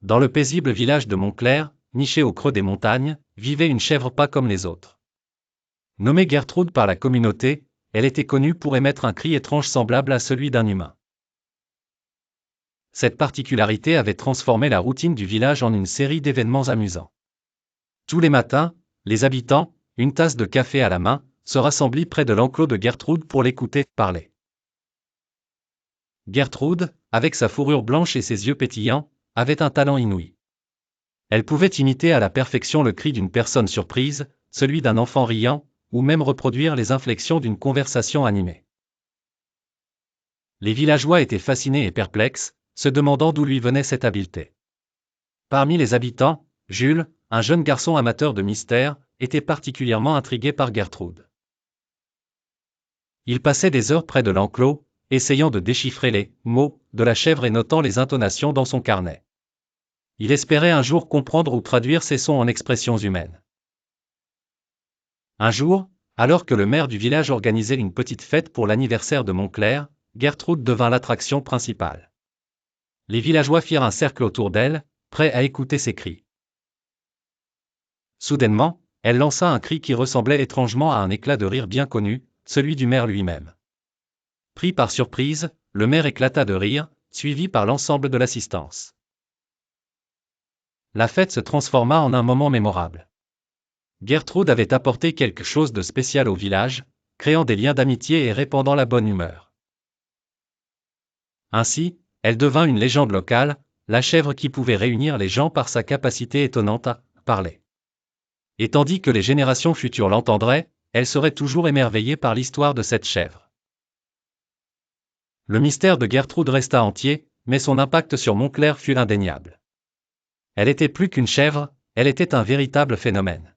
Dans le paisible village de Montclair, niché au creux des montagnes, vivait une chèvre pas comme les autres. Nommée Gertrude par la communauté, elle était connue pour émettre un cri étrange semblable à celui d'un humain. Cette particularité avait transformé la routine du village en une série d'événements amusants. Tous les matins, les habitants, une tasse de café à la main, se rassemblaient près de l'enclos de Gertrude pour l'écouter parler. Gertrude, avec sa fourrure blanche et ses yeux pétillants, avait un talent inouï. Elle pouvait imiter à la perfection le cri d'une personne surprise, celui d'un enfant riant, ou même reproduire les inflexions d'une conversation animée. Les villageois étaient fascinés et perplexes, se demandant d'où lui venait cette habileté. Parmi les habitants, Jules, un jeune garçon amateur de mystère, était particulièrement intrigué par Gertrude. Il passait des heures près de l'enclos, essayant de déchiffrer les mots de la chèvre et notant les intonations dans son carnet. Il espérait un jour comprendre ou traduire ces sons en expressions humaines. Un jour, alors que le maire du village organisait une petite fête pour l'anniversaire de Montclair, Gertrude devint l'attraction principale. Les villageois firent un cercle autour d'elle, prêts à écouter ses cris. Soudainement, elle lança un cri qui ressemblait étrangement à un éclat de rire bien connu, celui du maire lui-même. Pris par surprise, le maire éclata de rire, suivi par l'ensemble de l'assistance. La fête se transforma en un moment mémorable. Gertrude avait apporté quelque chose de spécial au village, créant des liens d'amitié et répandant la bonne humeur. Ainsi, elle devint une légende locale, la chèvre qui pouvait réunir les gens par sa capacité étonnante à parler. Et tandis que les générations futures l'entendraient, elles seraient toujours émerveillées par l'histoire de cette chèvre. Le mystère de Gertrude resta entier, mais son impact sur Montclair fut indéniable. Elle était plus qu'une chèvre, elle était un véritable phénomène.